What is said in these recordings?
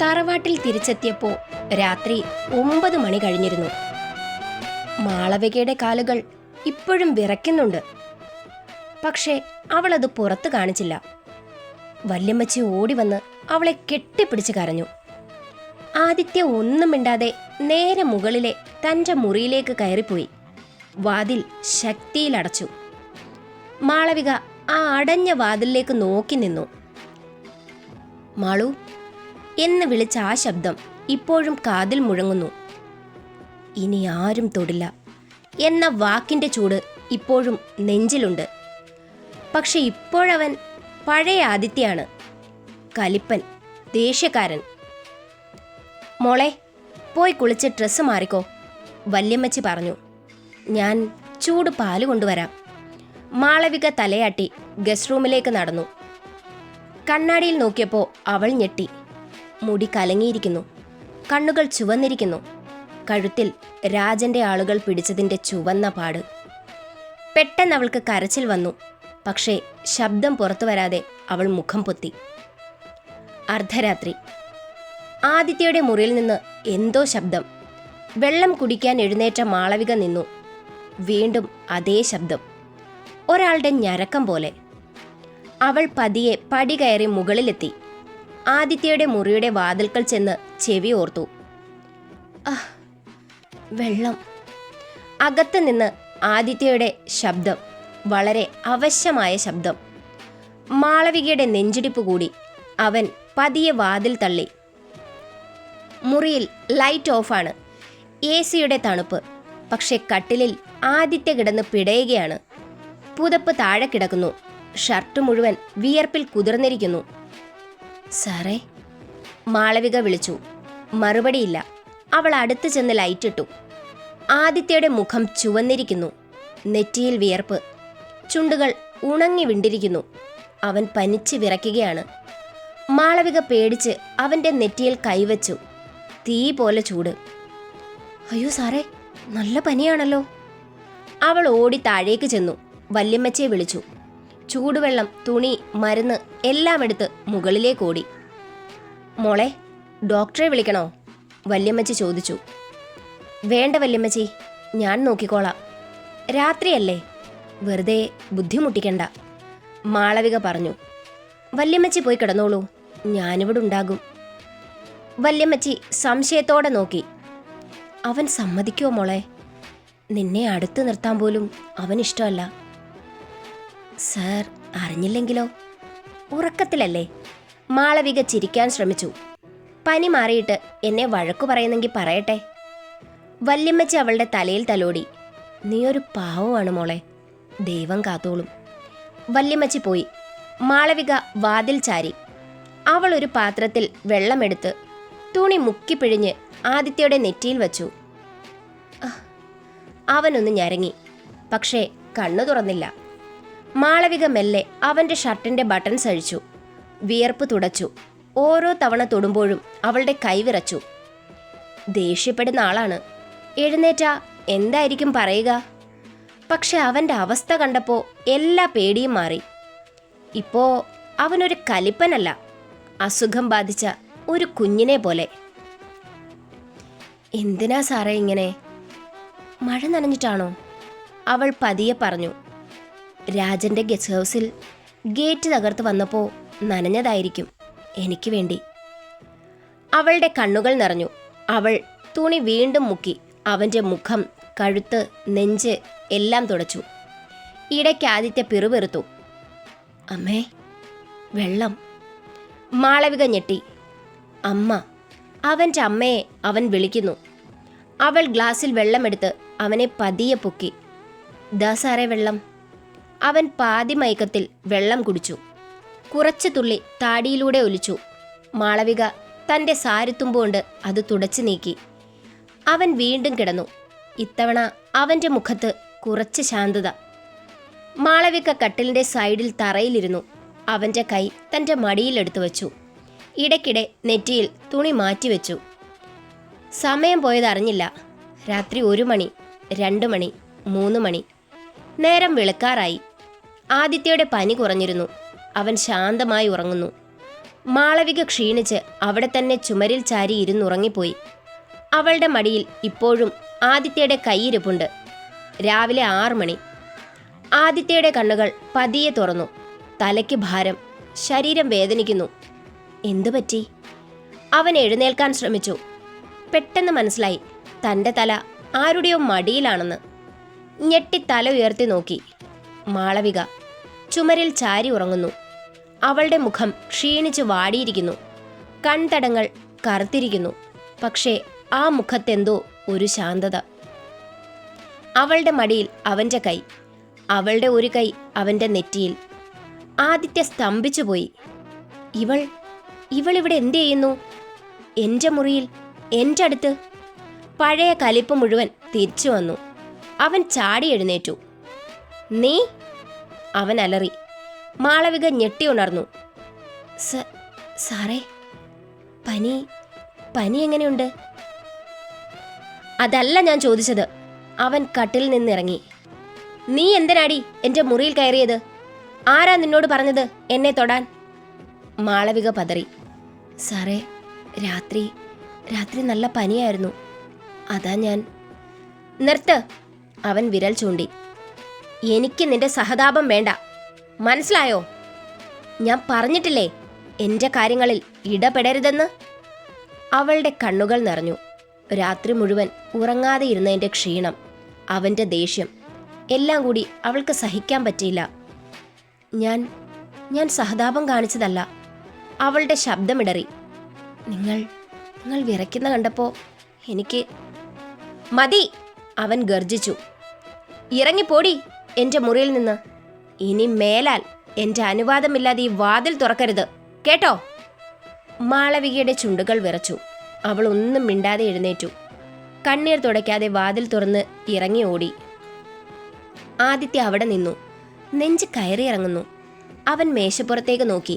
തറവാട്ടിൽ തിരിച്ചെത്തിയപ്പോൾ രാത്രി 9 മണി കഴിഞ്ഞിരുന്നു. മാളവികയുടെ കാലുകൾ ഇപ്പോഴും വിറയ്ക്കുന്നുണ്ട്. പക്ഷേ അവളത് പുറത്ത് കാണിച്ചില്ല. വല്യമ്മച്ചി ഓടിവന്ന് അവളെ കെട്ടിപ്പിടിച്ച് കരഞ്ഞു. ആദിത്യ ഒന്നും മിണ്ടാതെ നേരെ മുകളിലെ തൻ്റെ മുറിയിലേക്ക് കയറിപ്പോയി. വാതിൽ ശക്തിയിലടച്ചു. മാളവിക ആ അടഞ്ഞ വാതിലിലേക്ക് നോക്കി നിന്നു. മാളു എന്ന് വിളിച്ച ആ ശബ്ദം ഇപ്പോഴും കാതിൽ മുഴങ്ങുന്നു. ഇനി ആരും തൊടില്ല എന്ന വാക്കിൻ്റെ ചൂട് ഇപ്പോഴും നെഞ്ചിലുണ്ട്. പക്ഷെ ഇപ്പോഴവൻ പഴയ ആദിത്യയാണ്. കലിപ്പൻ, ദേഷ്യക്കാരൻ. മോളെ, പോയി കുളിച്ച് ഡ്രസ്സ് മാറിക്കോ, വല്യമ്മച്ചി പറഞ്ഞു. ഞാൻ ചൂട് പാല് കൊണ്ടുവരാം. മാളവിക തലയാട്ടി ഗസ്റ്റ് റൂമിലേക്ക് നടന്നു. കണ്ണാടിയിൽ നോക്കിയപ്പോൾ അവൾ ഞെട്ടി. മുടി കലങ്ങിയിരിക്കുന്നു, കണ്ണുകൾ ചുവന്നിരിക്കുന്നു. കഴുത്തിൽ രാജന്റെ ആളുകൾ പിടിച്ചതിൻ്റെ ചുവന്ന പാട്. പെട്ടെന്ന് അവൾക്ക് കരച്ചിൽ വന്നു. പക്ഷേ ശബ്ദം പുറത്തു വരാതെ അവൾ മുഖം പൊത്തി. അർദ്ധരാത്രി. ആദിത്യയുടെ മുറിയിൽ നിന്ന് എന്തോ ശബ്ദം. വെള്ളം കുടിക്കാൻ എഴുന്നേറ്റ മാളവിക നിന്നു. വീണ്ടും അതേ ശബ്ദം, ഒരാളുടെ ഞരക്കം പോലെ. അവൾ പതിയെ പടി കയറി മുകളിലെത്തി. ആദിത്യയുടെ മുറിയുടെ വാതിൽക്കൽ ചെന്ന് ചെവി ഓർത്തു. വെള്ളം. അകത്ത് നിന്ന് ആദിത്യയുടെ ശബ്ദം, വളരെ അവശ്യമായ ശബ്ദം. മാളവികയുടെ നെഞ്ചിടിപ്പ് കൂടി. അവൻ പതിയെ വാതിൽ തള്ളി. മുറിയിൽ ലൈറ്റ് ഓഫാണ്. AC-യുടെ തണുപ്പ്. പക്ഷെ കട്ടിലിൽ ആദിത്യ കിടന്ന് പിടയുകയാണ്. പുതപ്പ് താഴെ കിടക്കുന്നു. ഷർട്ട് മുഴുവൻ വിയർപ്പിൽ കുതിർന്നിരിക്കുന്നു. സാറേ, മാളവിക വിളിച്ചു. മറുപടിയില്ല. അവൾ അടുത്ത് ചെന്ന് ലൈറ്റിട്ടു. ആദിത്യയുടെ മുഖം ചുവന്നിരിക്കുന്നു. നെറ്റിയിൽ വിയർപ്പ്. ചുണ്ടുകൾ ഉണങ്ങി വിണ്ടിരിക്കുന്നു. അവൻ പനിച്ച് വിറയ്ക്കുകയാണ്. മാളവിക പേടിച്ച് അവൻ്റെ നെറ്റിയിൽ കൈവച്ചു. തീ പോലെ ചൂട്. അയ്യോ സാറേ, നല്ല പനിയാണല്ലോ. അവൾ ഓടി താഴേക്ക് ചെന്നു. വല്യമ്മച്ചയെ വിളിച്ചു. ചൂടുവെള്ളം, തുണി, മരുന്ന് എല്ലാം എടുത്ത് മുകളിലേക്ക് ഓടി. മോളെ, ഡോക്ടറെ വിളിക്കണോ? വല്യമ്മച്ചി ചോദിച്ചു. വേണ്ട വല്യമ്മച്ചി, ഞാൻ നോക്കിക്കോളാം. രാത്രിയല്ലേ, വെറുതെ ബുദ്ധിമുട്ടിക്കണ്ട, മാളവിക പറഞ്ഞു. വല്യമ്മച്ചി പോയി കിടന്നോളൂ, ഞാനിവിടെ ഉണ്ടാകും. വല്യമ്മച്ചി സംശയത്തോടെ നോക്കി. അവൻ സമ്മതിക്കുമോ മോളെ? നിന്നെ അടുത്ത് നിർത്താൻ പോലും അവനിഷ്ടമല്ല. സാർ അറിഞ്ഞില്ലെങ്കിലോ? ഉറക്കത്തിലല്ലേ? മാളവിക ചിരിക്കാൻ ശ്രമിച്ചു. പനി മാറിയിട്ട് എന്നെ വഴക്കു പറയുന്നെങ്കിൽ പറയട്ടെ. വല്യമ്മച്ചി അവളുടെ തലയിൽ തലോടി. നീ ഒരു പാവമാണ് മോളെ, ദൈവം കാത്തോളും. വല്യമ്മച്ചി പോയി. മാളവിക വാതിൽ ചാരി. അവൾ ഒരു പാത്രത്തിൽ വെള്ളമെടുത്ത് തുണി മുക്കിപ്പിഴിഞ്ഞ് ആദിത്യയുടെ നെറ്റിയിൽ വച്ചു. അവനൊന്ന് ഞരങ്ങി. പക്ഷേ കണ്ണു തുറന്നില്ല. മാളവിക മെല്ലെ അവൻ്റെ ഷർട്ടിൻ്റെ ബട്ടൺസ് അഴിച്ചു. വിയർപ്പ് തുടച്ചു. ഓരോ തവണ തൊടുമ്പോഴും അവളുടെ കൈ വിറച്ചു. ദേഷ്യപ്പെടുന്ന ആളാണ്. എഴുന്നേറ്റാ എന്തായിരിക്കും പറയുക? പക്ഷെ അവൻ്റെ അവസ്ഥ കണ്ടപ്പോൾ എല്ലാ പേടിയും മാറി. ഇപ്പോ അവനൊരു കലിപ്പനല്ല, അസുഖം ബാധിച്ച ഒരു കുഞ്ഞിനെ പോലെ. എന്തിനാ സാറേ ഇങ്ങനെ? മഴ നനഞ്ഞിട്ടാണോ? അവൾ പതിയെ പറഞ്ഞു. രാജൻ്റെ ഗസ്റ്റ് ഹൗസിൽ ഗേറ്റ് തകർത്ത് വന്നപ്പോൾ നനഞ്ഞതായിരിക്കും, എനിക്ക് വേണ്ടി. അവളുടെ കണ്ണുകൾ നിറഞ്ഞു. അവൾ തുണി വീണ്ടും മുക്കി അവൻ്റെ മുഖം, കഴുത്ത്, നെഞ്ച് എല്ലാം തുടച്ചു. ഇടയ്ക്ക് ആദിത്യ പിറുപിറുത്തു. അമ്മേ, വെള്ളം. മാളവിക ഞെട്ടി. അമ്മ, അവൻ്റെ അമ്മയെ അവൻ വിളിക്കുന്നു. അവൾ ഗ്ലാസ്സിൽ വെള്ളമെടുത്ത് അവനെ പതിയെ പൊക്കി. ദാ സാറേ വെള്ളം. അവൻ പാതി മയക്കത്തിൽ വെള്ളം കുടിച്ചു. കുറച്ച് തുള്ളി താടിയിലൂടെ ഒലിച്ചു. മാളവിക തൻ്റെ സാരിത്തുമ്പുകൊണ്ട് അത് തുടച്ചു നീക്കി. അവൻ വീണ്ടും കിടന്നു. ഇത്തവണ അവൻ്റെ മുഖത്ത് കുറച്ച് ശാന്തത. മാളവിക കട്ടിലിൻ്റെ സൈഡിൽ തറയിലിരുന്നു. അവൻ്റെ കൈ തൻ്റെ മടിയിലെടുത്തു വച്ചു. ഇടയ്ക്കിടെ നെറ്റിയിൽ തുണി മാറ്റിവെച്ചു. സമയം പോയതറിഞ്ഞില്ല. രാത്രി 1 മണി, 2 മണി, 3 മണി. നേരം വെളുക്കാറായി. ആദിത്യയുടെ പനി കുറഞ്ഞിരുന്നു. അവൻ ശാന്തമായി ഉറങ്ങുന്നു. മാളവിക ക്ഷീണിച്ച് അവിടെ തന്നെ ചുമരിൽ ചാരി ഇരുന്നുറങ്ങിപ്പോയി. അവളുടെ മടിയിൽ ഇപ്പോഴും ആദിത്യയുടെ കൈയിരിപ്പുണ്ട്. രാവിലെ 6 മണി. ആദിത്യയുടെ കണ്ണുകൾ പതിയെ തുറന്നു. തലയ്ക്ക് ഭാരം, ശരീരം വേദനിക്കുന്നു. എന്തു പറ്റി? അവൻ എഴുന്നേൽക്കാൻ ശ്രമിച്ചു. പെട്ടെന്ന് മനസ്സിലായി തൻ്റെ തല ആരുടെയോ മടിയിലാണെന്ന്. ഞെട്ടി തല ഉയർത്തി നോക്കി. മാളവിക ചുമരിൽ ചാരി ഉറങ്ങുന്നു. അവളുടെ മുഖം ക്ഷീണിച്ച് വാടിയിരിക്കുന്നു. കൺതടങ്ങൾ കറുത്തിരിക്കുന്നു. പക്ഷേ ആ മുഖത്തെന്തോ ഒരു ശാന്തത. അവളുടെ മടിയിൽ അവൻ്റെ കൈ, അവളുടെ ഒരു കൈ അവൻ്റെ നെറ്റിയിൽ. ആദിത്യ സ്തംഭിച്ചുപോയി. ഇവളിവിടെ എന്ത് ചെയ്യുന്നു? എൻ്റെ മുറിയിൽ, എൻ്റെ അടുത്ത്. പഴയ കലിപ്പ് മുഴുവൻ തിരിച്ചു വന്നു. അവൻ ചാടി എഴുന്നേറ്റു. നീ? അവൻ അലറി. മാളവിക ഞെട്ടി ഉണർന്നു. സാറേ, പനി എങ്ങനെയുണ്ട്? അതല്ല ഞാൻ ചോദിച്ചത്. അവൻ കട്ടിൽ നിന്നിറങ്ങി. നീ എന്തിനാടി എൻ്റെ മുറിയിൽ കയറിയത്? ആരാ നിന്നോട് പറഞ്ഞത് എന്നെ തൊടാൻ? മാളവിക പതറി. സാറേ, രാത്രി നല്ല പനിയായിരുന്നു. അതാ ഞാൻ. നിർത്ത്! അവൻ വിരൽ ചൂണ്ടി. എനിക്ക് നിന്റെ സഹതാപം വേണ്ട, മനസ്സിലായോ? ഞാൻ പറഞ്ഞിട്ടില്ലേ എൻ്റെ കാര്യങ്ങളിൽ ഇടപെടരുതെന്ന്? അവളുടെ കണ്ണുകൾ നിറഞ്ഞു. രാത്രി മുഴുവൻ ഉറങ്ങാതെ ഇരുന്നതിൻ്റെ ക്ഷീണം, അവൻ്റെ ദേഷ്യം, എല്ലാം കൂടി അവൾക്ക് സഹിക്കാൻ പറ്റിയില്ല. ഞാൻ സഹതാപം കാണിച്ചതല്ല. അവളുടെ ശബ്ദമിടറി. നിങ്ങൾ വിറയ്ക്കുന്ന കണ്ടപ്പോൾ എനിക്ക്... മതി! അവൻ ഗർജിച്ചു. ഇറങ്ങിപ്പോടി എൻ്റെ മുറിയിൽ നിന്ന്. ഇനി മേലാൽ എൻ്റെ അനുവാദമില്ലാതെ ഈ വാതിൽ തുറക്കരുത്, കേട്ടോ? മാളവികയുടെ ചുണ്ടുകൾ വിറച്ചു. അവൾ ഒന്നും മിണ്ടാതെ എഴുന്നേറ്റു. കണ്ണീർ തുടയ്ക്കാതെ വാതിൽ തുറന്ന് ഇറങ്ങി ഓടി. ആദിത്യ അവിടെ നിന്നു. നെഞ്ച് കയറിയിറങ്ങുന്നു. അവൻ മേശപ്പുറത്തേക്ക് നോക്കി.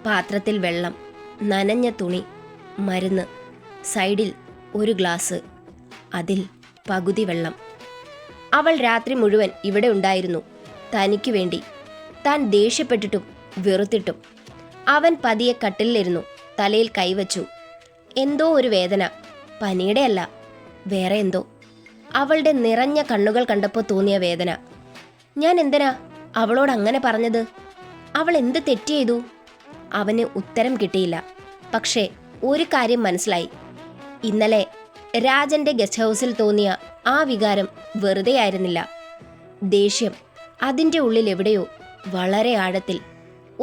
പാത്രത്തിൽ വെള്ളം, നനഞ്ഞ തുണി, മരുന്ന്, സൈഡിൽ ഒരു ഗ്ലാസ്, അതിൽ പകുതി വെള്ളം. അവൾ രാത്രി മുഴുവൻ ഇവിടെ ഉണ്ടായിരുന്നു, തനിക്ക് വേണ്ടി. താൻ ദേഷ്യപ്പെട്ടിട്ടും വെറുത്തിട്ടും. അവൻ പതിയെ കട്ടിലിരുന്നു. തലയിൽ കൈവച്ചു. എന്തോ ഒരു വേദന. പനിയുടെ അല്ല, വേറെ എന്തോ. അവളുടെ നിറഞ്ഞ കണ്ണുകൾ കണ്ടപ്പോൾ തോന്നിയ വേദന. ഞാൻ എന്തിനാ അവളോട് അങ്ങനെ പറഞ്ഞത്? അവൾ എന്ത് തെറ്റ് ചെയ്തു? അവന് ഉത്തരം കിട്ടിയില്ല. പക്ഷേ ഒരു കാര്യം മനസ്സിലായി. ഇന്നലെ രാജന്റെ ഗസ്റ്റ് ഹൗസിൽ തോന്നിയ ആ വികാരം വെറുതെ ആയിരുന്നില്ല. ദേഷ്യം, അതിൻ്റെ ഉള്ളിൽ എവിടെയോ വളരെ ആഴത്തിൽ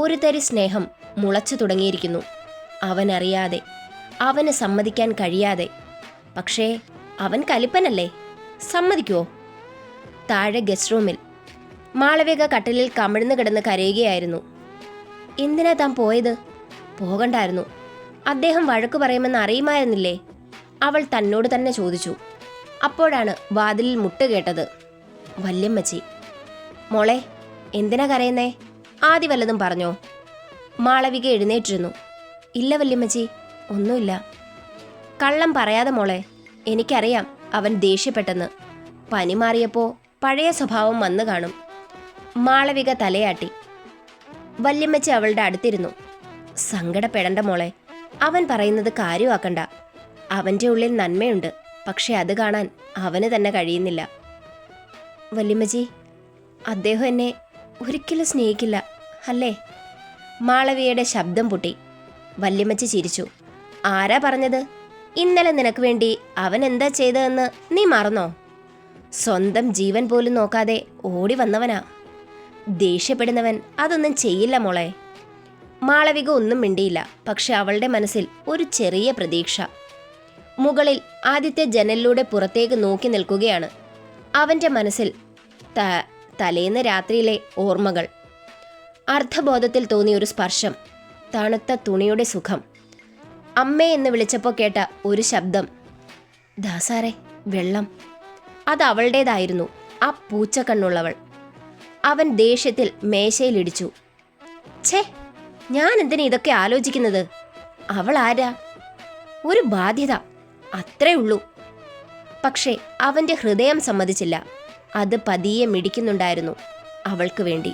ഒരു തരി സ്നേഹം മുളച്ചു തുടങ്ങിയിരിക്കുന്നു. അവനറിയാതെ, അവന് സമ്മതിക്കാൻ കഴിയാതെ. പക്ഷേ അവൻ കലിപ്പനല്ലേ, സമ്മതിക്കുമോ? താഴെ ഗസ്റ്റ് റൂമിൽ മാളവിക കട്ടിലിൽ കമിഴ്ന്നു കിടന്ന് കരയുകയായിരുന്നു. എന്തിനാ താൻ പോയത്? പോകണ്ടായിരുന്നു. അദ്ദേഹം വഴക്കു പറയുമെന്ന് അറിയുമായിരുന്നില്ലേ? അവൾ തന്നോട് തന്നെ ചോദിച്ചു. അപ്പോഴാണ് വാതിലിൽ മുട്ട് കേട്ടത്. വല്യമ്മച്ചി. മോളെ, എന്തിനാ കരയുന്നേ? ആദി വല്ലതും പറഞ്ഞോ? മാളവിക എഴുന്നേറ്റിരുന്നു. ഇല്ല വല്യമ്മച്ചി, ഒന്നുമില്ല. കള്ളം പറയാതെ മോളെ. എനിക്കറിയാം അവൻ ദേഷ്യപ്പെട്ടെന്ന്. പനി മാറിയപ്പോൾ പഴയ സ്വഭാവം വന്നു കാണും. മാളവിക തലയാട്ടി. വല്യമ്മച്ചി അവളുടെ അടുത്തിരുന്നു. സങ്കടപ്പെടണ്ട മോളെ. അവൻ പറയുന്നത് കാര്യമാക്കണ്ട. അവൻ്റെ ഉള്ളിൽ നന്മയുണ്ട്. പക്ഷെ അത് കാണാൻ അവന് തന്നെ കഴിയുന്നില്ല. വല്യമ്മച്ചി, അദ്ദേഹം എന്നെ ഒരിക്കലും സ്നേഹിക്കില്ല, അല്ലേ? മാളവികയുടെ ശബ്ദം പൊട്ടി. വല്യമ്മച്ചി ചിരിച്ചു. ആരാ പറഞ്ഞത്? ഇന്നലെ നിനക്ക് വേണ്ടി അവൻ എന്താ ചെയ്തതെന്ന് നീ മറന്നോ? സ്വന്തം ജീവൻ പോലും നോക്കാതെ ഓടി വന്നവനാ. ദേഷ്യപ്പെടുന്നവൻ അതൊന്നും ചെയ്യില്ല മോളെ. മാളവിക ഒന്നും മിണ്ടിയില്ല. പക്ഷെ അവളുടെ മനസ്സിൽ ഒരു ചെറിയ പ്രതീക്ഷ. മുകളിൽ ആദിത്യ ജനലിലൂടെ പുറത്തേക്ക് നോക്കി നിൽക്കുകയാണ്. അവൻ്റെ മനസ്സിൽ തലേന്ന് രാത്രിയിലെ ഓർമ്മകൾ. അർദ്ധബോധത്തിൽ തോന്നിയൊരു സ്പർശം, തണുത്ത തുണിയുടെ സുഖം, അമ്മേ എന്ന് വിളിച്ചപ്പോൾ കേട്ട ഒരു ശബ്ദം. ദാസാറെ, വെള്ളം. അത് അവളുടേതായിരുന്നു, ആ പൂച്ചക്കണ്ണുള്ളവൾ. അവൻ ദേഷ്യത്തിൽ മേശയിലിടിച്ചു. ഛേ, ഞാൻ എന്തിനാ ഇതൊക്കെ ആലോചിക്കുന്നത്? അവൾ ആരാ? ഒരു ബാധ്യത, അത്രേ ഉള്ളൂ. പക്ഷേ അവൻ്റെ ഹൃദയം സമ്മതിച്ചില്ല. അത് പതിയെ മിടിക്കുന്നുണ്ടായിരുന്നു അവൾക്ക് വേണ്ടി.